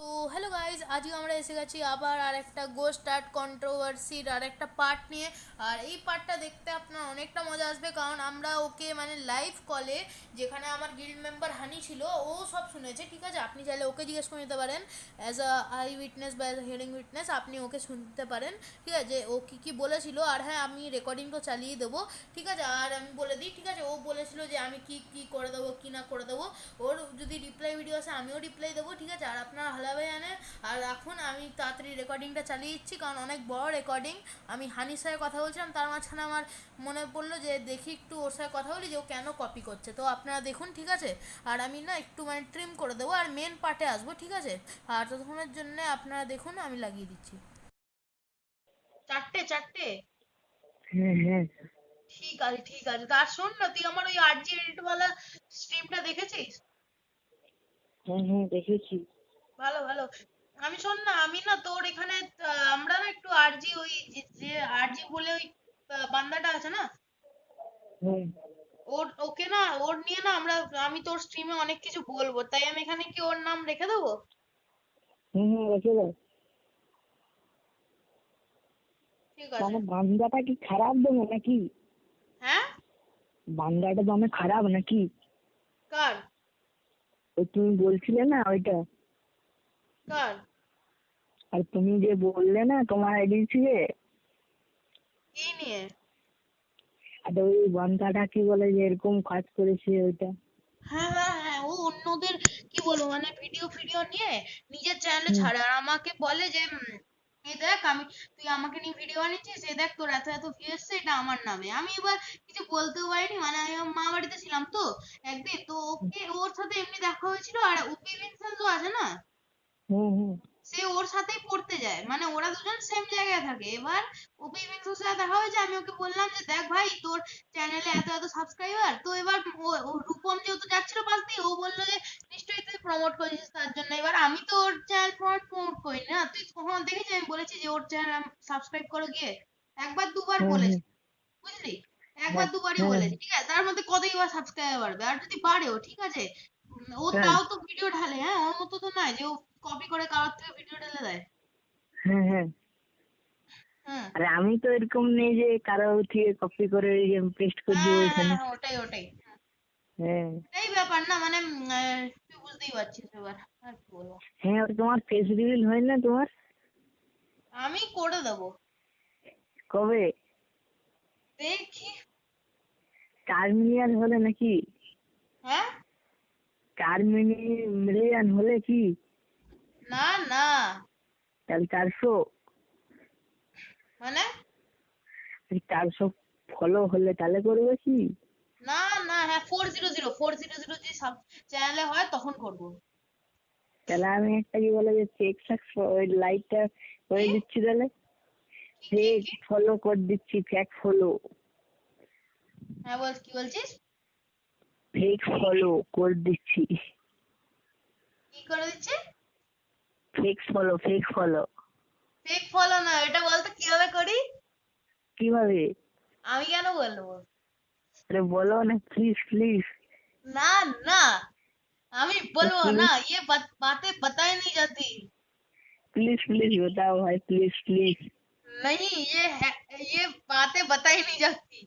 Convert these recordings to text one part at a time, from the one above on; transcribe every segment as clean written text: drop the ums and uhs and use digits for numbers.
তো hello guys, আজকে আমরা এসে গেছি আবার আর একটা গোস্ট আর্ট কন্ট্রোভার্সির আর একটা পার্ট নিয়ে। আর এই পার্টটা দেখতে আপনার অনেকটা মজা আসবে, কারণ আমরা ওকে মানে লাইভ কলে, যেখানে আমার গিল্ড মেম্বার হানি ছিল, ও সব শুনেছে। ঠিক আছে, আপনি চাইলে ওকে জিজ্ঞেস করে নিতে পারেন অ্যাজ আ আই উইটনেস বা অ্যাজ আ হিয়ারিং উইটনেস। আপনি ওকে শুনতে পারেন, ঠিক আছে, যে ও কী কী বলেছিল। আর হ্যাঁ, আমি রেকর্ডিংটা চালিয়ে দেবো, ঠিক আছে। আর আমি বলে দিই, ঠিক আছে, ও বলেছিল যে আমি কি কি করে দেবো কি না করে দেবো। ওর যদি রিপ্লাই ভিডিও আসে আমিও রিপ্লাই দেবো, ঠিক আছে। আর আপনারা হালাবে জানে। আর এখন আমি তাড়াতাড়ি রেকর্ডিংটা চালিয়ে দিচ্ছি, কারণ অনেক বড় রেকর্ডিং। আমি হানির সাথে কথা বলছিলাম, তার মাঝখানে আমার মনে পড়লো যে দেখি একটু ওর সাথে কথা বলি যে ও কেন কপি করছে। তো আপনারা দেখুন, ঠিক আছে। আর আমি না একটু মানে ট্রিম করে দেবো আর মেন পার্টে আসবো, ঠিক আছে। আর ততক্ষণের জন্য আপনারা দেখুন, আমি লাগিয়ে দিচ্ছি। চারটে চারটে। হ্যাঁ হ্যাঁ ঠিক আছে ঠিক আছে। তার শোন না, তুই আমার ওই আরজি এডিটওয়ালা স্ট্রিমটা দেখেছিস? হ্যাঁ হ্যাঁ দেখেছি। ভালো ভালো। আমি শোন না, আমি না তোর এখানে আমরা না একটু আরজি ওই যে আরজি বলে ওই বান্দাটা আছে না, হ্যাঁ ওকে না, ওর নিয়ে না আমি তোর স্ট্রিমে অনেক কিছু বলবো, তাই আমি এখানে কি ওর নাম রেখে দেবো? হ্যাঁ হ্যাঁ রেখে দাও। ঠিক আছে। মানে বান্দাটা কি খারাপ দেবো নাকি? হ্যাঁ। বান্দাটা দমে খারাপ নাকি? কার? ওই তুমি বলছিলে না ওইটা। কার? আর তুমি যে বললে না তোমার আইডি থেকে। কি নিয়ে? আর ওই বান্দাটা কি বলে যে এরকম কাজ করেছে ওইটা। হ্যাঁ হ্যাঁ হ্যাঁ, ও অন্যদের কি বলবো মানে ভিডিও ফিডিও নিয়ে নিজের চ্যানেলে হুম ছাড়ে, আর আমাকে বলে যে এই দেখ, তুই আমাকে নিয়ে ভিডিও বানিয়েছিস, এই দেখ তোর এত এত ভিউ এসছে, এটা আমার নামে। আমি এবার কিছু বলতেও পারিনি, মানে আমি আমার মা বাড়িতে ছিলাম তো একদিন, তো ওকে ওর সাথে এমনি দেখা হয়েছিল। আর উপি ভিনসেন্ট তো আছে না, হুম হুম সে ওর সাথেই পড়তে যায়, মানে ওরা দুজন সেম জায়গায় থাকে। এবার ওপি বিনসুর সাথে দেখা হয়েছে, আমি ওকে বললাম যে দেখ ভাই, তোর চ্যানেলে এত এত সাবস্ক্রাইবার। তো এবার ও রূপম যেহেতু যাচ্ছিল পাশ দিয়ে, ও বললো যে নিশ্চয়ই তুই প্রমোট করেছিস তার জন্য। এবার আমি তো ওর চ্যানেল প্রমোট করি না। তুই কখনো দেখেছিস আমি বলেছি যে ওর চ্যানেল সাবস্ক্রাইব করো গিয়ে? একবার দুবার হুম হুম বলেছি, বুঝলি? একবার হ্যাঁ দুবারই হ্যাঁ বলেছি, ঠিক আছে। তার মধ্যে কতই বা সাবস্ক্রাইবার বাড়বে, আর যদি বাড়েও, ঠিক আছে। ও হ্যাঁ তাও তো ভিডিও ঢালে, হ্যাঁ, ওর মতো তো নয় যে ও কপি করে কারোর থেকে ভিডিও ঢেলে দেয়। হ্যাঁ হ্যাঁ। হুম। আরে আমি তো এরকম নেই যে কারো থেকে কপি করে পেস্ট করে দিব হ্যাঁ হ্যাঁ ওইখানে। হ্যাঁ, ওটাই ওটাই। হ্যাঁ এই ব্যাপার না, মানে তুই বুঝতেই পারছিস এবার। আর কি বলবো। হ্যাঁ। ওটা তোমার ফেস রিভিল হয় না তোমার? আমি করে দেবো। কবে? দেখি। 4 মিলিয়ন হলে নাকি? হ্যাঁ। 4 মিলিয়ন হলে কি? না না। তাহলে 400। মানে 400 ফলো হলে তাহলে করবে কি? না না, হ্যাঁ, 400 যদি সব চ্যানেলে হয় তখন করবো। তাহলে আমি একটা কি বলে যে ফেক ওই লাইকটা করে কি দিচ্ছি তাহলে। কি কি ফেক কি? ফলো করে দিচ্ছি, ফেক ফলো। হ্যাঁ বল, কি বলছিস? ফেক ফলো করে দিচ্ছি। কি করে দিচ্ছে? Fake follow, fake follow. Fake follow না, এটা বলতো কিভাবে করি? কিভাবে? আমি কেন বলবো? আরে বলো না প্লিজ প্লিজ। না না, আমি বলবো না, प्लीज ये बातें बताई नहीं जाती। प्लीज प्लीज बताओ भाई, प्लीज प्लीज। नहीं, ये बातें बताई नहीं जाती।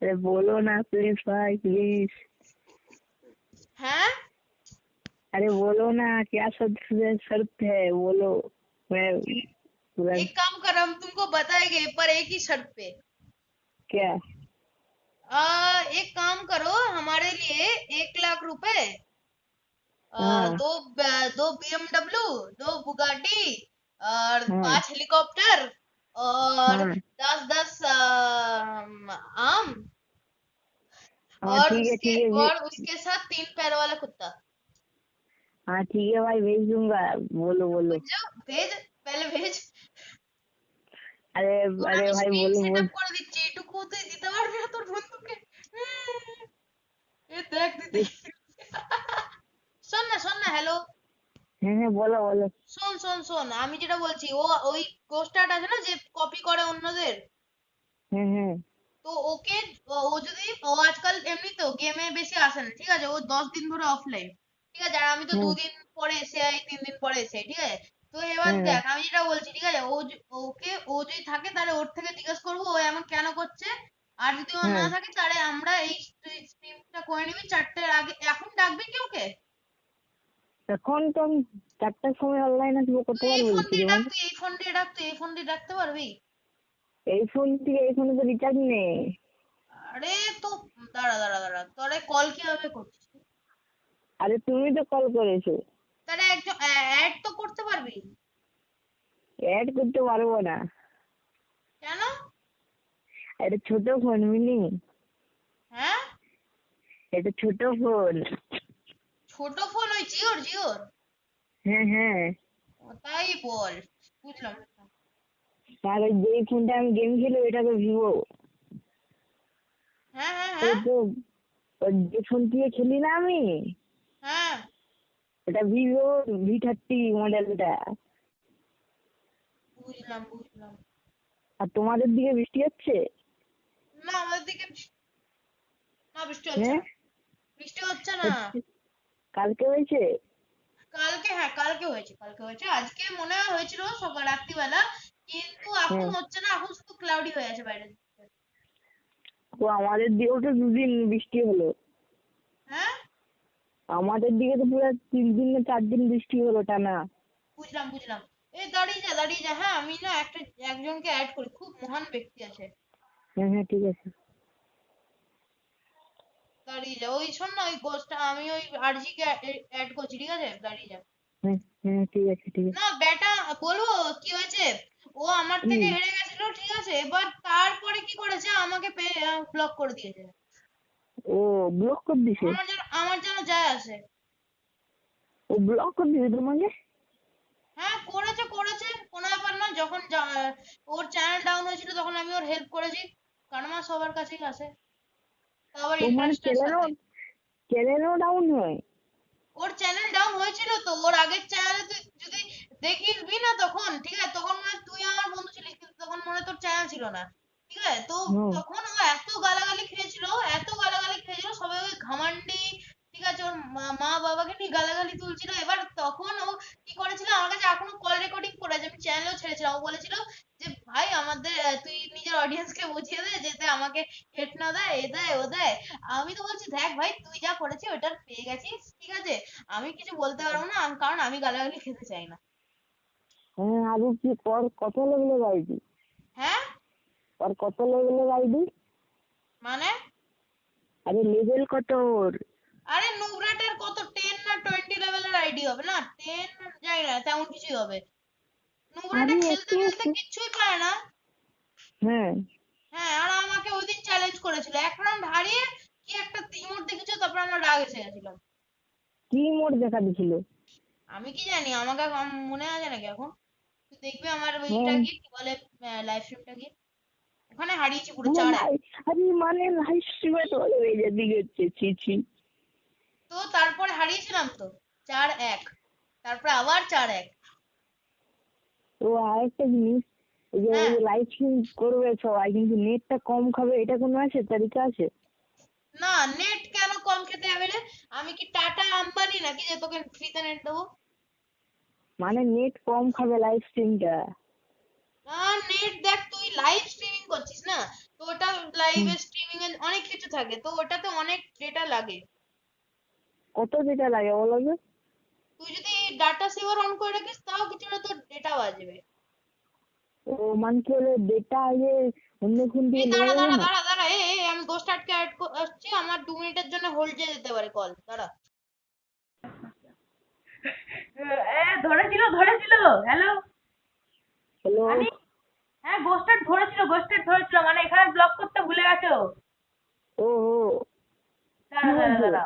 अरे बोलो ना प्लीज भाई प्लीज। हैं? अरे बोलो ना क्या शर्त शर्त है बोलो। मैं पूरा। एक काम कर, हम तुमको बताएंगे पर एक ही शर्त पे। क्या? एक काम करो, हमारे लिए 1 लाख रुपए, हाँ दो दो BMW, दो बुगाटी, और हाँ 5 हेलीकॉप्टर, और हाँ 10-10 आम, हाँ ठीक है ठीक है और उसके साथ 3 पैर वाला कुत्ता। हाँ ठीक है भाई भेज दूंगा। बोलो बोलो। বুঝছো? ভেজ, पहले भेज। अरे তোর अरे আমি भाई স্ক্রিন बोलो সেট बोल। আপ করে দিচ্ছি, এটুকু তুই দিতে পারবি না তোর বন্ধুকে? এ দেখ দিদি। শোন না, হ্যালো। হ্যাঁ হ্যাঁ বলো বলো। শোন, আমি যেটা বলছি, ও ওই পোস্টারটা আছে না যে কপি করে অন্যদের, হ্যাঁ হ্যাঁ তো ওকে, ও যদি, ও আজকাল এমনিতেও গেমে বেশি আসে না, ঠিক আছে, ও 10 দিন ধরে অফলাইন, ঠিক আছে। আর আমি তো হ্যাঁ 2 দিন পরে এসে যাই, 3 দিন পরে হয়েছে, ঠিক আছে? তো এবার হ্যাঁ দেখ আমি যেটা বলছি, ঠিক আছে, ও যদি থাকে তাহলে ওর থেকে জিজ্ঞেস করবো ও এমন কেন করছে। আর যদি ও না হ্যাঁ থাকে তাহলে আমরা এই স্ট্রিমটা করে নিবি 4টের আগে। এখন ডাকবি কি ওকে? এখন তো আমি 4টার সময় অনলাইন আসবো, তুই কতবার এই ফোন বলছি দিয়ে রে ডাক, মানে। তুই এই ফোন দিয়ে ডাক, তুই এই ফোন দিয়ে ডাকতে পারবি? এই ফোন থেকে, এই ফোনে তো রিচার্জ নেই। আরে তো দাঁড়া দাঁড়া দাঁড়া, তোরে কল কিভাবে করছিস? আরে তুমি তো কল করেছো। তাহলে একজন অ্যাড তো করতে পারবি। অ্যাড করতে পারবো না। কেন? এটা ছোট ফোন মিনি, হ্যাঁ, এটা ছোট ফোন। ছোট ফোন ওই জিওর জিওর? হ্যাঁ হ্যাঁ। ও, তাই বল। বুঝলাম বুঝলাম। আর ওই যে ফোনটা আমি গেম খেলি ওইটা তো ভিভো। হ্যাঁ হ্যাঁ ওই হ্যাঁ তো, ওই যে ফোন দিয়ে খেলি না আমি, হ্যাঁ। ওটা ভিভো V30 মডেলটা। বুঝলাম বুঝলাম। আর তোমাদের দিকে বৃষ্টি হচ্ছে? না আমাদের দিকে না, বৃষ্টি হচ্ছে হ্যাঁ না। বৃষ্টি হচ্ছে না। হচ্ছে। কালকে হয়েছে? কালকে, হ্যাঁ কালকে হয়েছে, কালকে হয়েছে, আজকে মনে হয় হয়েছিল সকাল রাত্রিবেলা, কিন্তু এখন হ্যাঁ। হচ্ছে না, এখন শুধু ক্লাউডি হয়ে আছে বাইরে। তো আমাদের দিকেও তো 2 দিন বৃষ্টি হলো। হ্যাঁ, আমাদের দিকে তো পুরো 3 দিন না 4 দিন বৃষ্টি হলো টানা। বুঝলাম বুঝলাম। এই দাঁড়িয়ে যা দাঁড়িয়ে যা, হ্যাঁ আমি না একজনকে অ্যাড করি, খুব মহান ব্যক্তি আছে। হ্যাঁ হ্যাঁ ঠিক আছে। দাঁড়িয়ে যা, ওই শোন না, ওই গোষ্ঠটা আমি ওই আরজি কে অ্যাড করছি, ঠিক আছে, দাঁড়িয়ে যা। হ্যাঁ হ্যাঁ ঠিক আছে ঠিক আছে। না বেটা, বলবো কি হয়েছে? ও আমার কি? থেকে হেরে গেছিল, ঠিক আছে, এবার তারপরে কি করেছে, আমাকে ব্লক করে দিয়েছে। ও ব্লক করে দিছে? আমার যেন যায় আসে। ও ব্লক করে দিছে তোমাকে? হ্যাঁ করেছে করেছে, কোনো ব্যাপার না, যখন ওর চ্যানেল ডাউন হয়েছিল তখন আমি ওর হেল্প করেছি, কারণ আমার সবার কাছেই আসে, তা আবার তোমার ইন্টারেস্টের চ্যানেলও, সাথে। চ্যানেলও ডাউন হয়? ওর চ্যানেল ডাউন হয়েছিল তো, ওর আগের চ্যানেলে তুই যদি দেখিসবি না তখন, ঠিক আছে, তখন মনে হয় তুই আমার বন্ধু ছিলিস, কিন্তু তখন মনে হয় তোর চ্যানেল ছিল না, ঠিক আছে, তো হুম। তখন ও এত গালাগালি খেয়েছিল, এত গালাগালি খেয়েছিল, সবাই ওই ঘামান্ডি, ঠিক আছে, ওর মা বাবাকে নিয়ে গালাগালি তুলছিল। এবার তখন ও কি করেছিল, আমার কাছে এখনো কল রেকর্ডিং করে আছে, আমি চ্যানেলও ছেড়েছিলাম, ও বলেছিল যে ভাই আমাদের তুই নিজের অডিয়েন্স কে বুঝিয়ে দে যাতে আমাকে হেট না দেয়, এ দেয় ও দেয়। আমি তো বলছি দেখ ভাই তুই যা করেছিস ওটা পেয়ে গেছিস, ঠিক আছে, আমি কিছু বলতে পারবো না, কারণ আমি গালাগালি খেতে চাই না। হ্যাঁ আরো কি কর, কত লেভেলের আইডি? হ্যাঁ, আর কত লেভেলের আইডি? মানে আরে লেভেল কত ওর? আরে নুবরাটের কত 10 না 20 লেভেলের আইডি হবে না, 10 জানি না, তেমন কিছুই হবে। নুবরাটে আরে খেলতে এত খেলতে কিচ্ছুই পারে না। হ্যাঁ। হ্যাঁ, আর আমাকে ওই দিন চ্যালেঞ্জ করেছিল, এক রাউন্ড হারিয়ে কি একটা ইমোট দেখেছো, তারপর আমার রাগ এসে গেছিল। কি মোড দেখা দিছিল? আমি কি জানি, আমাকে মনে আছে নাকি এখন? তুই দেখবি আমার ওইটা হ্যাঁ গিয়ে, কি বলে, লাইভ স্ট্রিমটা গিয়ে, ওখানে হারিয়েছি পুরো মানে 4-1। লাই, আরে মানে লাইভ স্ট্রিমে তো এই দিকে হচ্ছে, ছি ছি। তো তারপরে হারিয়েছিলাম তো 4-1, তারপরে আবার 4-1। তো আরেকটা জিনিস, এই যে হ্যাঁ, লাইভ স্ট্রিম করবে সবাই কিন্তু নেটটা কম খাবে, এটা কোনো আছে তালিকা আছে? না নেট কেন কম খেতে হবে রে? আমি কি টাটা আম্বানি নাকি যে তোকে ফ্রিতে নেট দেবো? মানে নেট কম খাবে লাইভ স্ট্রিমটা? নেট দেখ, তুই লাইভ স্ট্রিমিং করছিস না, তো ওটা লাইভ স্ট্রিমিং এ অনেক কিছু থাকে, তো ওটাতে অনেক ডেটা লাগে। কত যেটা লাগে বলো তো? তুই যদি ডাটা সেভার অন করে রাখিস তাও কিছুটা তোর ডেটা বাঁচবে। ও মানে কি হলো, ডেটা আগে অন্য ফোন এই থেকে নেওয়া দাঁড়া যাবে দাঁড়া না? দাঁড়া দাঁড়া, এই আমি গোস্ট আটকে অ্যাড আসছি, আমার 2 মিনিটের জন্য হোল্ডে যেতে পারে কল, দাঁড়া। ধরেছিল ধরেছিল। Hello hello. হানি। হ্যাঁ গোস্টেড ধরেছিল, গোস্টেড ধরেছিল, মানে এখানে ব্লক করতে ভুলে গেছো। ও ও। কি দাঁড়া দাঁড়া বলছো? দাঁড়া,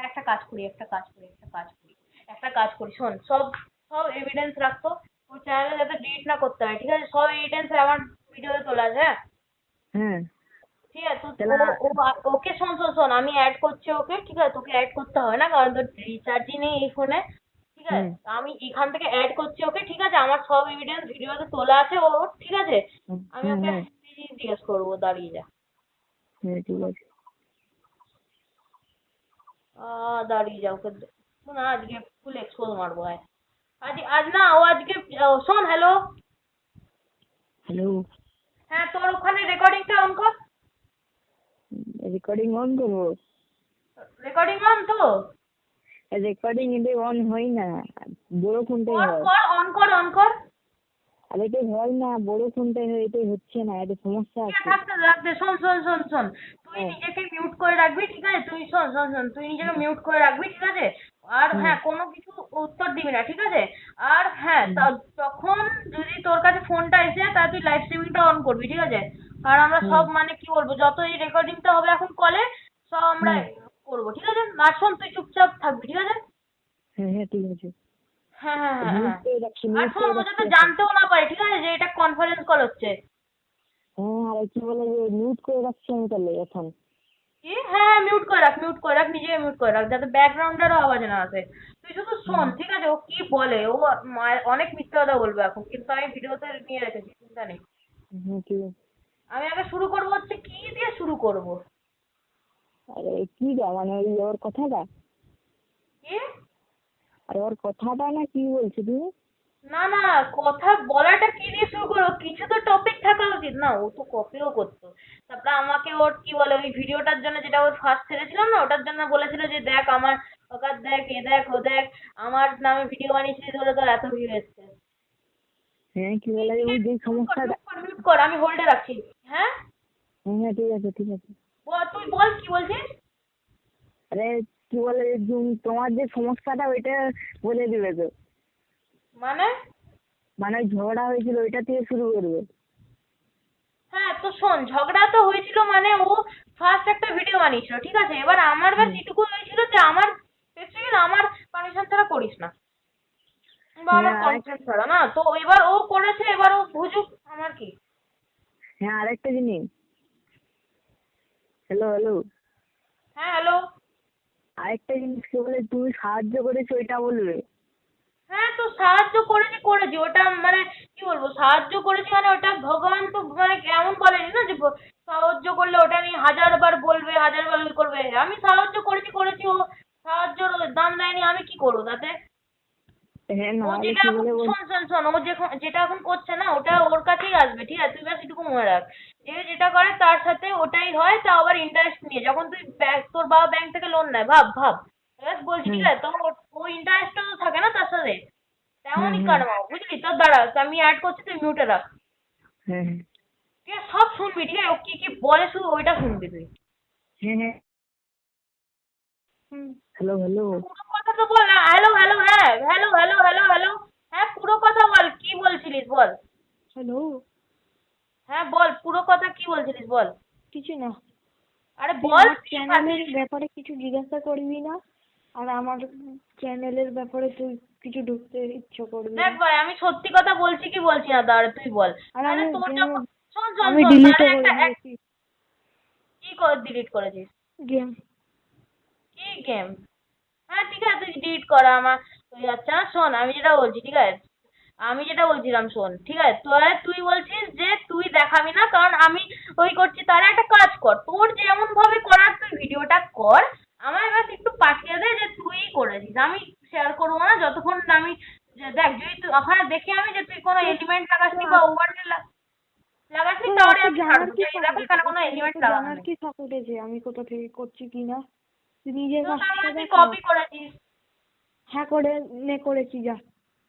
একটা কাজ করি, একটা কাজ করি, শোন, সব সব এভিডেন্স রাখতো, ওর চ্যানেলে যাতে ডিলিট না করতে হয়, ঠিক আছে, সব এভিডেন্স আমার ভিডিওতে তোলা আছে, হ্যাঁ, হ্যাঁ ঠিক আছে, তো তাহলে ওকে শোন শোন শোন, আমি অ্যাড করছি ওকে, ঠিক আছে, তোকে অ্যাড করতে হবে না, কারণ তোর রিচার্জই নেই এই ফোনে, ঠিক আছে, হুম আমি এখান থেকে অ্যাড করছি ওকে, ঠিক আছে, আমার সব এভিডেন্স ভিডিওতে তোলা আছে ওর, ঠিক আছে, হুম আমি হুম ওকে হুম, জিজ্ঞেস করবো, দাঁড়িয়ে যা। হ্যাঁ ঠিক আছে। দাঁড়িয়ে যা, ওকে না আজকে ফুল এক্সপোজ মারবো, আয় আজ আজ না ও আজকে শোন হ্যালো। হ্যালো, হ্যাঁ তোর ওখানে রেকর্ডিংটা অন কর। রেকর্ডিং অন করবো? রেকর্ডিং অন তো? রেকর্ডিং এতে অন হয় না, বড় ফোনটাই কর হয়। কর অন কর অন কর। আর এটা হয় না, বড় ফোনটাই হয়, এটাই হচ্ছে না, এটা সমস্যা ঠিক আছে আছে। থাকতে রাখতে শোন শোন শোন শোন। তুই হ্যাঁ। নিজেকে মিউট করে রাখবি ঠিক আছে? তুই শোন শোন শোন তুই নিজেকে মিউট করে রাখবি ঠিক আছে? আর হুম। হ্যাঁ কোনো কিছু উত্তর দিবি না ঠিক আছে? আর হ্যাঁ হুম। তখন যদি তোর কাছে ফোনটা এসে যায় তাহলে তুই লাইভ স্ট্রিমিংটা অন করবি ঠিক আছে? আর আমরা হুম। সব মানে কি বলবো যত এই রেকর্ডিংটা হবে এখন কলে সব আমরা হুম। করবো ঠিক আছে? আর শোন তুই চুপচাপ থাকবি ঠিক আছে? হ্যাঁ হ্যাঁ, ঠিক আছে। হ্যাঁ হ্যাঁ হ্যাঁ মিউট হ্যাঁ। করে রাখছি, আর মিউট শোন করে ও রাখছি যাতে এখন। জানতেও না পারে ঠিক আছে যে এটা কনফারেন্স কল হচ্ছে। হ্যাঁ, আর কি বলে যে মিউট করে রাখছি আমি তাহলে এখন। কি? হ্যাঁ মিউট করে রাখ নিজেকে মিউট করে রাখ যাতে ব্যাকগ্রাউন্ডেরও আওয়াজ না আসে। তুই শুধু শোন হুম। ঠিক আছে ও কি বলে ও অনেক মিথ্যে কথা বলবে এখন কিন্তু আমি ভিডিওতে নিয়ে রেখেছি চিন্তা নেই। হ্যাঁ, ঠিক আছে। আমি আগে শুরু করবো হচ্ছে কি দিয়ে শুরু করব? আরে কি গা, মানে ওই ওর কথাটা? কি? আরে ওর কথাটা না, কি বলছো তুমি? না না কথা বলাটা কি দিয়ে শুরু করবো কিছু তো টপিক থাকা উচিত না ও তো কপিও করতো। তারপরে আমাকে ওর কি বলে ওই ভিডিওটার জন্য যেটা ওর ফার্স্ট ছেড়েছিলাম না ওটার জন্য বলেছিল যে দেখ আমার ওকার দেখ এ দেখ ও দেখ আমার নামে ভিডিও বানিয়েছিস বলে তোর এত ভিউ এসছে। হ্যাঁ, কি বলে যে ওই যে সমস্যাটা। মিউট কর আমি হোল্ডে রাখছি। হ্যাঁ হ্যাঁ হ্যাঁ, ঠিক আছে ঠিক আছে। তুই বল কি বলছিস? আরে কি বলে যে তোমার যে সমস্যাটা ওইটা বলে দিবে তো। মানে? মানে ওই ঝগড়া হয়েছিল ওইটা থেকে শুরু করবে। হ্যাঁ তো শোন ঝগড়া তো হয়েছিল মানে ও ফার্স্ট একটা ভিডিও বানিয়েছিল ঠিক আছে? এবার আমার ব্যাস হুম। এটুকু হয়েছিল যে আমার স্পেসিফিক আমার পারমিশন ছাড়া করিস না বা আমার হ্যাঁ কনসেন্ট ছাড়া না তো এবার ও করেছে এবার ও বুঝুক আমার কি। হ্যাঁ, আরেকটা জিনিস। Hello hello. হ্যাঁ হ্যালো। আরেকটা জিনিস, কি বলে তুমি সাহায্য করেছো ওইটা বলবে। হ্যাঁ তো সাহায্য করেছি করেছি ওটা মানে কি বলবো সাহায্য করেছি মানে ওটা ভগবান তো মানে এমন বলেনি না যে সাহায্য করলে ওটা নিয়ে 1000 বার বলবে 1000 বার ওই করবে। আমি সাহায্য করেছি করেছি ও সাহায্যর দাম দেয়নি আমি কি করবো তাতে? হ্যাঁ, ও নাহলে যেটা কি এখন বলে শোন শোন শোন ও যেটা এখন করছে না ওটা ওর কাছেই আসবে ঠিক আছে? তুই ব্যাস এটুকু মনে রাখ যে যেটা করে তার সাথে ওটাই হয় তা আবার ইন্টারেস্ট নিয়ে যখন তুই তোর বাবা ব্যাংক থেকে লোন নেয় ভাব ভাব ব্যাস বলছি হুম। ঠিক আছে? তো ও ইন্টারেস্টও থাকে না তার সাথে হুম। তেমনই হুম। কারমা বুঝলি? তোর দাঁড়া আমি অ্যাড করছি তুই মিউটে রাখ। হ্যাঁ হ্যাঁ। ঠিক আছে সব শুনবি ঠিক আছে? ও কি কি বলে শুধু ওইটা শুনবি তুই। হ্যাঁ হ্যাঁ। Hello hello. পুরো কথা তো বল না হ্যালো হ্যালো হ্যাঁ হ্যালো হ্যালো হ্যালো হ্যালো। হ্যাঁ পুরো কথা বল কি বলছিলিস বল। হ্যালো। হ্যাঁ বল পুরো কথা কি বলছিলিস বল। কিছু না। আরে তুই বল আমার কি চ্যানেলের খাচ্ছিস? ব্যাপারে কিছু জিজ্ঞাসা করবি না, আর আমার চ্যানেলের ব্যাপারে তুই কিছু ঢুকতে ইচ্ছে করবি দেখ না। ভাই আমি সত্যি কথা বলছি কি বলছি না দাঁড়া তুই বল। আর তাহলে আমি তোর যখন শোন শোন আমি শোন ডিলিটও তাহলে করে একটা দিয়েছি কি করে ডিলিট করেছিস? গেম। কি গেম? হ্যাঁ ঠিক আছে তুই ডিলিট করা আমার তুই আচ্ছা শোন আমি যেটা বলছি ঠিক আছে? আমি যেটা বলছিলাম শোন ঠিক আছে? তুই বলছিস যে তুই দেখাবি না কারণ আমি ওই করছি তাহলে একটা কাজ কর তোর যেমন ভাবে করার তুই ভিডিওটা কর আমার ব্যাস একটু পাঠিয়ে দে যে তুই করেছিস আমি শেয়ার করবো না যতক্ষণ না আমি দেখ যদি তুই ওখানে দেখি আমি যে তুই কোনো এলিমেন্ট লাগাসনি বা ওভারলে লাগাসনি তোর তাহলে এত আমি জানার ছাড়বো কি যে শখ দেখো উঠেছে? এখানে কোনো তোর এলিমেন্ট এত লাগানো জানার নেই। কি শখ উঠেছে আমি কোথা থেকে করছি কিনা? তুই নিজের তো তার কাজটা মানে তুই দেখা। কপি করেছিস। হ্যাঁ, করে নে করেছি, যা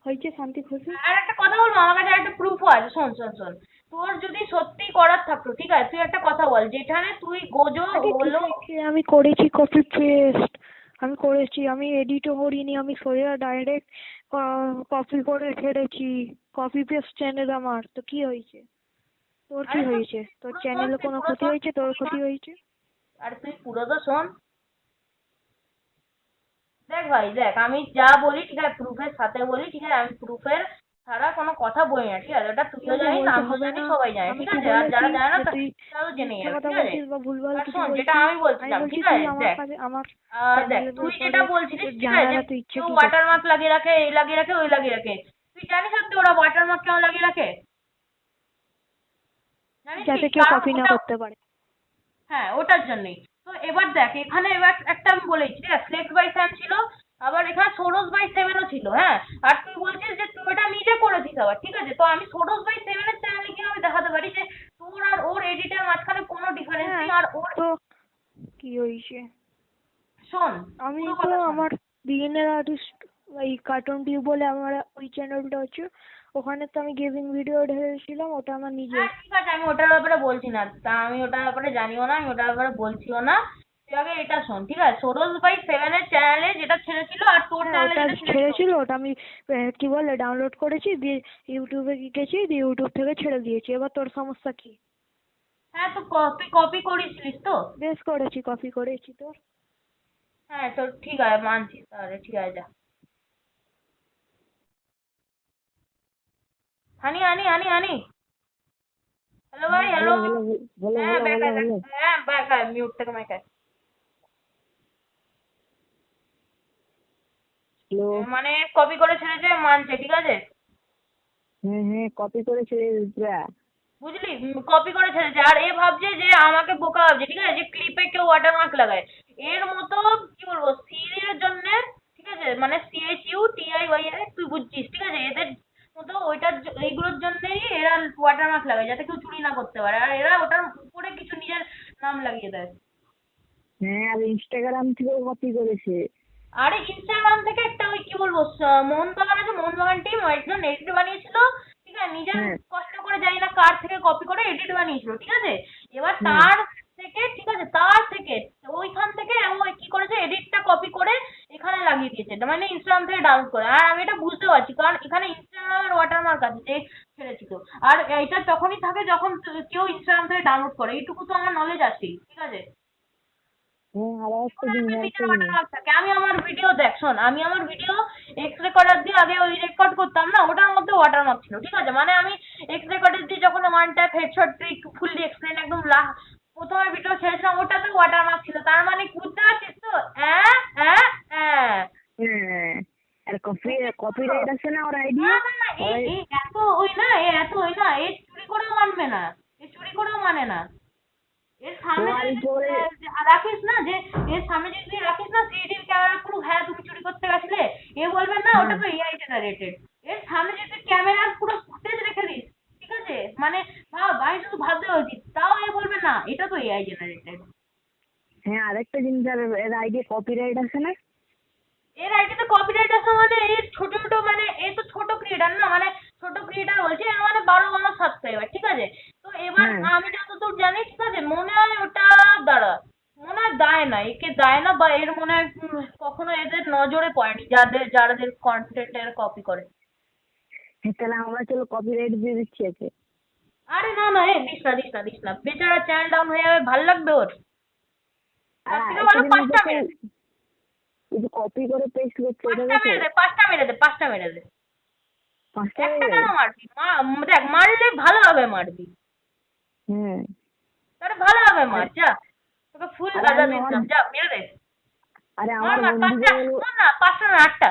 হয়েছে শান্তি খুশি। আর একটা কথা বলবো আমার কাছে একটা প্রুফও আছে শোন শোন শোন। তোর যদি সত্যি করার থাকতো ঠিক আছে তুই একটা কথা বল যেখানে তুই গোজো আরে ঠিক হলো। আছে, আমি করেছি কপি পেস্ট, আমি করেছি, আমি এডিটও করিনি, আমি সোজা ডাইরেক্ট কপি করে ছেড়েছি। কপি পেস্ট চ্যানেল আমার, তো কি হয়েছে? তোর কি আরে তো হয়েছে? তোর পুরো শোন চ্যানেলে তুই কোনো পুরো ক্ষতি শোন হয়েছে? তোর ক্ষতি হয়েছে? আরে তুই পুরো তো শোন। দেখ ভাই দেখ আমি যা বলি ঠিক আছে প্রুফের সাথে বলি ঠিক আছে? আমি প্রুফের ছাড়া কোনো কথা বলি না ঠিক আছে? ওটা তুইও আমাকে জানিস বলতে আমিও হবে জানি না। সবাই জানে আমি ঠিক কি আছে? আর যারা বলেছি জানে না যে তুই তারাও জেনে মিথ্যে যাবে কথা ঠিক আছে? বলছিস বা ভুলভাল আর কিছু শোন যেটা বলছিস? আমি আমি বলছিলাম বলছি ঠিক তুই আছে আমার দেখ কাছে আমার দেখ চ্যানেলের তুই যেটা ব্যাপারে বলছিলিস তোর ঠিক আছে জানার যে এত ইচ্ছে কেউ কি করছে? ওয়াটারমার্ক লাগিয়ে রাখে এই লাগিয়ে রাখে ওই লাগিয়ে রাখে। তুই জানিস সত্যি ওরা ওয়াটারমার্ক কেন লাগিয়ে রাখে? জানিস কি যাতে কেউ কারণ কপি না ওটা করতে পারে। হ্যাঁ ওটার জন্যই। তো এবার দেখ এখানে এবার একটা আমি বলেছি ঠিক আছে ফ্লেক্স বাই স্যাম ছিল আবার এখানে সোরস বাই সেভেনও ছিল হ্যাঁ? আর তুই বলছিস বলিস আবার, ঠিক আছে? তো আমি সোডস বাই সেভেনের চ্যানেলে কিভাবে দেখাতে পারি যে তোর আর ওর এডিটের মাঝখানে কোনো ডিফারেন্স হ্যাঁ, নেই, আর ওর তো কি হয়েছে? শোন আমি পুরো তো কথা শোন। আমার বিগিনার আর্টিস্ট এই কার্টুন টিউব বলে আমার ওই চ্যানেলটা আছে, ওখানে তো আমি গেমিং ভিডিও ঢেলেছিলাম, ওটা আমার নিজের। হ্যাঁ ঠিক আছে, আমি ওটার ব্যাপারে বলছি না, তা আমি ওটার ব্যাপারে জানিও না, আমি ওটার ব্যাপারে বলছিও না। তুই আগে এটা শোন, ঠিক আছে? সোডস বাই সেভেনের চ্যানেলে যেটা ছেড়েছিল আর তোর হ্যাঁ, চ্যানেলে ওটা যেটা ছেড়েছিল। ছেড়েছিল, ওটা আমি কি বলে ডাউনলোড করেছি, দিয়ে ইউটিউবে গেছি, দিয়ে ইউটিউব থেকে ছেড়ে দিয়েছি। এবার তোর সমস্যা কি? হ্যাঁ, তো কপি কপি করেছিলিস তো? বেশ করেছি, কপি করেছি তোর। হ্যাঁ তো ঠিক আছে, মানছি তাহলে, ঠিক আছে যা। হানি হানি হানি হানি, হ্যালো ভাই, হ্যালো। হ্যাঁ ব্যাক আয়, হ্যাঁ ব্যাক আয়, মিউট থেকে ব্যাক আয়। হ্যালো। মানে কপি করে ছেড়েছে, মানছে, ঠিক আছে? হ্যাঁ, কপি করে ছেড়ে দিয়েছি। বুঝলি, কপি করে ছেড়েছে, আর এ ভাবছে যে আমাকে বোকা ভাবছে, ঠিক আছে? যে ক্লিপে কেউ ওয়াটারমার্ক লাগায়, এর মতো কি বলবো, সিরিয়ার জন্য, ঠিক আছে? মানে CHUTIYI, তুই বুঝছিস, ঠিক আছে? এদের মতো এইগুলোর জন্যই এরা ওয়াটারমার্ক লাগায়, যাতে কেউ চুরি না করতে পারে, আর এরা ওটার উপরে কিছু নিজের নাম লাগিয়ে দেয়। হ্যাঁ, আর ইনস্টাগ্রাম থেকেও কপি করেছে। আরে ইনস্টাগ্রাম থেকে একটা ওই কি বলবো, মোহনবাগান আছে, মোহনবাগান টিম একজন এডিট বানিয়েছিল, ঠিক আছে? নিজের হ্যাঁ। কষ্ট করে, জানি না কার থেকে কপি করে এডিট বানিয়েছিল, ঠিক আছে? এবার হুম। তার থেকে, ঠিক আছে, তার থেকে ওইখান থেকে ও কি করেছে, এডিটটা কপি করে এখানে লাগিয়ে দিয়েছে, মানে ইনস্টাগ্রাম থেকে ডাউনলোড করে। আর আমি এটা বুঝতে পারছি, কারণ এখানে ইনস্টাগ্রামের ওয়াটারমার্ক আছে যে ছেড়েছিল, আর এটা তখনই থাকে যখন কেউ ইনস্টাগ্রাম থেকে ডাউনলোড করে, এইটুকু তো আমার নলেজ আছে, ঠিক আছে? হ্যাঁ, আর একটা যেকোনো জিনিস, একটা আর একটা ভিডিওর জিনিস। ওয়াটারমার্ক থাকে। আমি আমার ভিডিও দেখ, শোন, আমি আমার ভিডিও এক্স রেকর্ডার দিয়ে আগে ওই রেকর্ড করতাম না, ওটার মধ্যে ওয়াটারমার্ক ছিল, ঠিক আছে? মানে আমি এক্স রেকর্ডার দিয়ে যখন one tap headshot trick fully explain একদম প্রথমে ভিডিও ছেড়েছিলাম, ওটাতে ওয়াটারমার্ক ছিল, তার মানে কি বুঝতে পারছিস তো? হ্যাঁ। হ্যাঁ, আর বুঝছিস তো? কপিরাইট আছে না ওর না আইডিয়া? না না, এই এই এত ওই না, এ চুরি করেও মানবে না, এ চুরি করেও মানে না। এর সামনে ওয়াল যদি করে। রাখিস না, যে এর সামনে যদি তুই রাখিস না সিসিটিভি ক্যামেরা প্রুফ, হ্যাঁ তুমি চুরি করতে গেছিলে, এ বলবে না ওটা হ্যাঁ। তো এআই জেনারেটেড। এর সামনে যদি ক্যামেরার পুরো ফুটেজ রেখে দিস, ঠিক আছে? মানে ভাব, আমি শুধু ভাবতে পারছি, তাও এ বলবে না এটা তো এআই জেনারেটেড। হ্যাঁ, আরেকটা জিনিস, আর এর আইডিয়া কপিরাইট আছে না? এর আইডিতে কপিরাইট আছে মানে, এর ছোট ছোট, মানে এ তো ছোট ক্রিয়েটার না, মানে ছোট ক্রিয়েটার বলছে, এর মানে 12 সাবস্ক্রাইবার, ঠিক আছে? তো এবার হ্যাঁ। আমি যতদূর জানি, ঠিক আছে, মনে হয় ওটা, দাঁড়া, মনে হয় দেয় না, একে দেয় না, বা এর মনে হয় কখনো এদের নজরে পড়েনি, যাদের কন্টেন্টের কপি করে। হ্যাঁ, তাহলে আমরা চলো কপিরাইট দিয়ে দিচ্ছি একে। আরে না না, এ দিস না, বেচারা চ্যানেল ডাউন হয়ে যাবে, ভাল লাগবে ওর? আর তার থেকে একটা ভালো জিনিস 5টা দেখো, মেরে দে, এই যে কপি করে পেস্ট করছে এটা 5টা দেখো। মেরে দে, 5টা মেরে দে, 5টা মেরে দে। 5টা একটা হয়ে কেন যায়? মারবি? দেখ, মারলে ভালোভাবে মারবি, হ্যাঁ। তাহলে ভালোভাবে মার, আর যা, তোকে ফুল আর গাঁজা আমি আমার দিলাম, যা মেরে দে। আরে মার আমার মার, বন্ধুকে 5টা, বলবো। শোন না, 5টা না 8টা।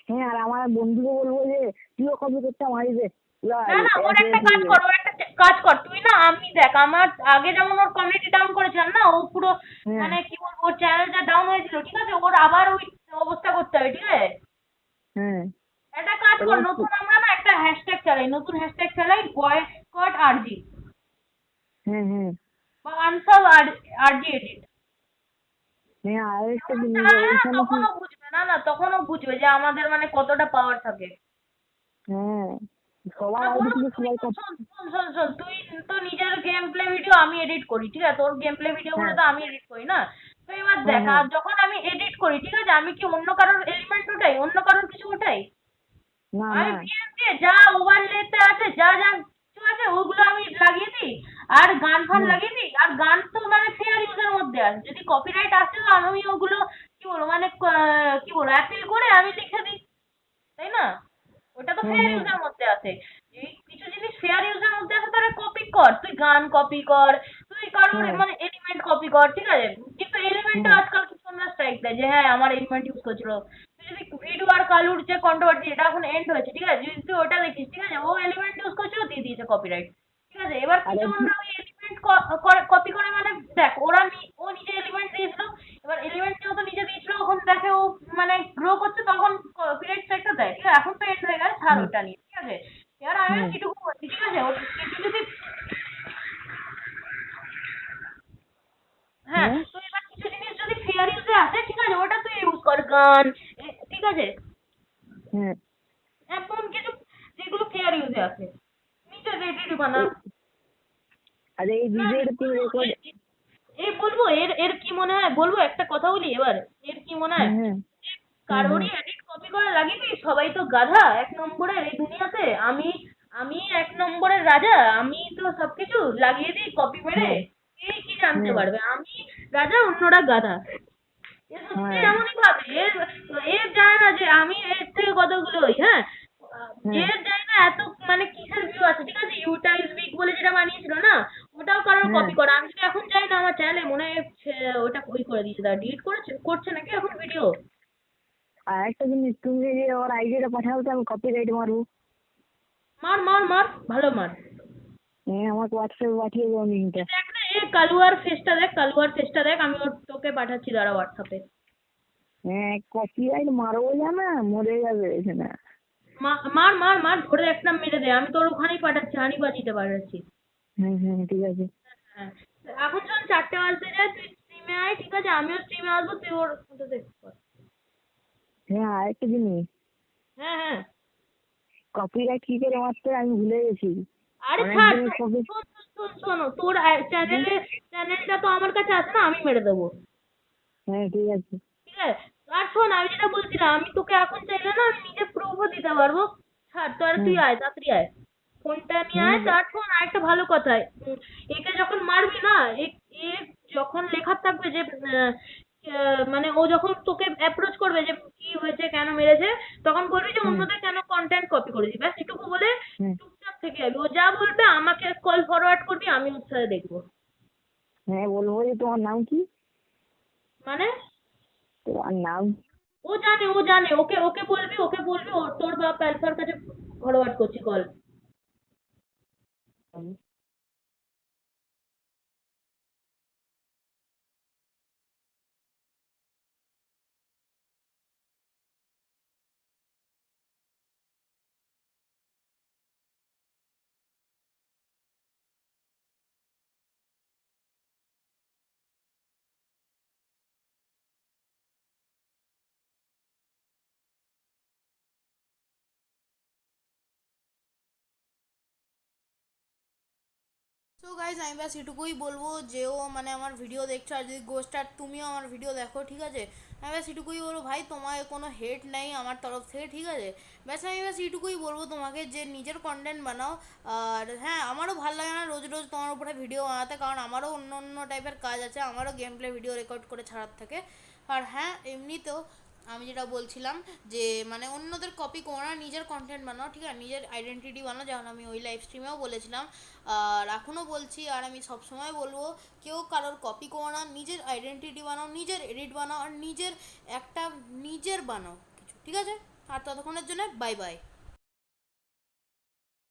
হ্যাঁ, আর আমার বন্ধুকে বলবো যে তুইও কপি করতে মারি দে। না না, ওর একটা কাজ কর, তুই না, আমি দেখ, আমার আগে যেমন ওর কমিউনিটি ডাউন করেছিলাম না, ও পুরো, হ্যাঁ। মানে কি বলবো, ওর চ্যানেলটা ডাউন হয়েছিল, ঠিক আছে? ওর আবার ওই অবস্থা করতে হবে, ঠিক আছে? হ্যাঁ। একটা কাজ কর, এবার নতুন আমরা না একটা নতুন হ্যাশট্যাগ চালাই, বয়কট আরজি, হ্যাঁ। বা আনসাব আরজি এডিট। হ্যাঁ, আর একটা জিনিস চালালে না, ওইখানে কি। তখনও বুঝবে, না না, তখনও বুঝবে যে আমাদের মানে কতটা পাওয়ার থাকে। হ্যাঁ, সবার আর আইডি বলো, থেকে তুই সবাই তো শোন, তুই তো নিজের গেম প্লে ভিডিও আমি এডিট করি, ঠিক আছে? তোর গেম প্লে ভিডিও গুলো হ্যাঁ। তো আমি এডিট করি না? তো এবার হ্যাঁ, দেখ, হ্যাঁ। আর যখন আমি এডিট করি, ঠিক আছে, আমি কি অন্য কারোর এলিমেন্ট ওঠাই, অন্য কারোর কিছু ওঠাই? না, আমি না। ভিএম দিয়ে যা ওভারলেতে আছে, যা যা কিছু আছে, ওগুলো আমি লাগিয়ে দিই, আর গান ফান হুম। লাগিয়ে দিই, আর গান তো মানে ফেয়ার ইউজের মধ্যে আছে, যদি কপিরাইট আসে তো আমি ওগুলো কি বলবো, মানে কি বলবো, অ্যাপিল করে আমি লিখে দিই, তাই না? ওটা তো হ্যাঁ, ফেয়ার হ্যাঁ। ইউজের মধ্যে আছে। এই কিছু জিনিস ফেয়ার ইউজের মধ্যে আছে, তাহলে কপি কর, তুই গান কপি কর, তুই কারোর হ্যাঁ। মানে এলিমেন্ট কপি কর, ঠিক আছে? কিন্তু এলিমেন্টটা হ্যাঁ। আজকাল কিছু না স্ট্রাইক দেয়, যে হ্যাঁ আমার এলিমেন্ট ইউজ করছিল। তুই যদি ভিডিও আর কালুর যে কন্ট্রোভার্সি, এটা এখন এন্ড হয়েছে, ঠিক আছে? যদি তুই ওটা দেখিস, ঠিক আছে, ও এলিমেন্ট ইউজ করছিল, দিয়ে দিয়েছে কপিরাইট, ঠিক আছে? এবার আর কিছু এক আমরা ওই এলিমেন্ট কপি করে, মানে দেখ, ও নিজে এলিমেন্ট দিয়েছিল, এবার এলিমেন্ট যেহেতু নিজে দিয়েছিল, ওখানে দেখে ও মানে গ্রো করছে, তখন কপিরাইট স্ট্রাইকটা দেয়, ঠিক আছে? এখন তো এন্ড হয়ে গেছে, ছাড় হুম। ওটা নিয়ে, ঠিক আছে? আছে? এবার আমি হুম। যেটুকু বলছি, ঠিক আছে, ও কিছু যদি হ্যাঁ, হ্যাঁ। তো এবার কিছু জিনিস যদি ফেয়ার ইউজে আসে, ঠিক আছে, ওটা তুই ইউজ কর, গান, ঠিক আছে, হ্যাঁ। এমন কিছু যেগুলো ফেয়ার ইউজে আসে, নিজের রেডি বানা। আরে এই না, ভিডিওটা তুমি রেকর্ড। এই বলবো এর এর কি মনে হয়, বলবো একটা কথা বলি এবার, এর কি মনে হয়, হ্যাঁ, হ্যাঁ, হ্যাঁ, হ্যাঁ, কারোরই এডিট কপি করা লাগিবি? সবাই তো গাধা এক নম্বরের এই দুনিয়াতে। আমি আমি এক নম্বরের রাজা, আমি তো সবকিছু লাগিয়ে দিই কপি মেরে। হ্যাঁ, এই কি জানতে হ্যাঁ, পারবে আমি রাজা, অন্যরা গাধা? এ সত্যি হ্যাঁ, এমনই ভাবে। এর এর জানে না যে আমি এর থেকে কতগুলো হই, হ্যাঁ। হ্যাঁ, এর জানে না এত মানে কিসের ভিউ আছে, ঠিক আছে, ইউটাইজ উইক বলে যেটা বানিয়েছিল না, ওটাও কারোর হ্যাঁ। কপি করা। আমি যদি এখন যাই না আমার চ্যানেলে, মনে হয় ওটা ওই করে দিয়েছে, তারা ডিলিট করছে নাকি এখন ভিডিও। আর একটা জিনিস, তুমি যে ওর আইডিটা পাঠাও তো আমি কপিরাইট মারবো। মার মার মার, ভালো মার। হ্যাঁ, আমাকে হোয়াটসঅ্যাপে পাঠিয়ে দাও লিঙ্কটা। দেখ না, এ কালুয়ার ফেসটা দেখ, কালুয়ার ফেসটা দেখ, আমি তোকে পাঠাচ্ছি দাঁড়া হোয়াটসঅ্যাপে। হ্যাঁ, কপিরাইট মারবো জানা, মরে যাবে এখানে। মার মার মার, ধরে একটা মেরে দে, আমি তোর ওখানেই পাঠাচ্ছি, হানিবাজিতে পাঠাচ্ছি। হ্যাঁ, হ্যাঁ, ঠিক আছে। হ্যাঁ, এখন শোন, 4টে বাজতে যায়, তুই স্ট্রিমে আয়, ঠিক আছে, আমিও স্ট্রিমে আসবো, তুই ওর মতো দেখ। হ্যাঁ, আরেকটা জিনিস, হ্যাঁ হ্যাঁ। কপিরাইট কি করে মারতে হয় আমি ভুলে গেছি। আরে অনেক ছাড়, দিনের কপি। শোন শোন শোন শোন, তোর চ্যানেলটা তো আমার কাছে আছে না, আমি মেরে দেবো। হ্যাঁ, ঠিক আছে। ঠিক আছে, আর শোন, আমি যেটা বলছিলাম, আমি তোকে এখন চাইলে না আমি নিজে প্রুফও দিতে পারবো। ছাড় তো, আর তুই হ্যাঁ, আয়, তাড়াতাড়ি আয়, ফোনটা নিয়ে হ্যাঁ, আয়। তার শোন, আরেকটা ভালো কথা, একে যখন মারবি না, এ যখন লেখা থাকবে যে মানে ও যখন তোকে অ্যাপ্রোচ করবে যে কি হয়েছে, কেন মেরেছে, তখন বলবি যে হ্যাঁ, অন্যদের কেন কন্টেন্ট কপি করেছি, ব্যাস এটুকু বলে হ্যাঁ, চুপচাপ থেকে যাবি। ও যা বলবে আমাকে কল ফরওয়ার্ড করবি, আমি ওর সাথে দেখবো। হ্যাঁ, বলবো যে তোমার নাম কি? মানে তোমার নাম? ও জানে, ও জানে, ওকে ওকে বলবি, তোর বাপ অ্যালফার কাছে ফরওয়ার্ড করছি কল। সো গাইজ আমি ব্যাস এটুকুই বলবো যে ও মানে আমার ভিডিও দেখছো, আর যদি গোস্ট আর তুমিও আমার ভিডিও দেখো, ঠিক আছে, আমি ব্যাস এটুকুই বলবো ভাই, তোমার কোনো হেট নেই আমার তরফ থেকে, ঠিক আছে। ব্যাস আমি ব্যাস এটুকুই বলবো তোমাকে যে নিজের কন্টেন্ট বানাও। আর হ্যাঁ, আমারও ভালো লাগে না রোজ রোজ তোমার উপরে ভিডিও বানাতে, কারণ আমারও অন্য অন্য টাইপের কাজ আছে, আমারও গেম প্লে ভিডিও রেকর্ড করে ছাড়ার থাকে। আর হ্যাঁ, এমনিতেও আমি যেটা বলছিলাম যে মানে অন্যদের কপি করো না, নিজের কন্টেন্ট বানাও, ঠিক আছে, নিজের আইডেন্টিটি বানাও, যেমন আমি ওই লাইভ স্ট্রিমেও বলেছিলাম, আর এখনও বলছি, আর আমি সবসময় বলবো, কেউ কারোর কপি করো না, নিজের আইডেন্টিটি বানাও, নিজের এডিট বানাও, আর নিজের একটা নিজের বানাও কিছু, ঠিক আছে। আর ততক্ষণের জন্য বাই বাই।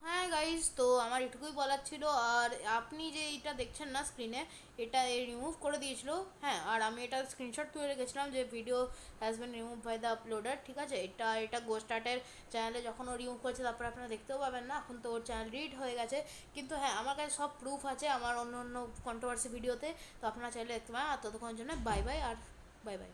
হ্যাঁ গাইজ, তো আমার এটুকুই বলার ছিল। আর আপনি যে এইটা দেখছেন না স্ক্রিনে, এটা রিমুভ করে দিয়েছিল, হ্যাঁ, আর আমি এটা স্ক্রিনশট তুলে রেখেছিলাম যে video has been remove by the uploader, ঠিক আছে। এটা গোস্ট আর্টের চ্যানেলে যখন ও রিমুভ করেছে, তারপরে আপনারা দেখতেও পাবেন না, এখন তো ওর চ্যানেল ডিলিট হয়ে গেছে। কিন্তু হ্যাঁ, আমার কাছে সব প্রুফ আছে আমার অন্য অন্য কন্ট্রোভার্সি ভিডিওতে, তো আপনারা চাইলে দেখতে পারেন। আর ততক্ষণের জন্য বাই বাই, আর বাই বাই।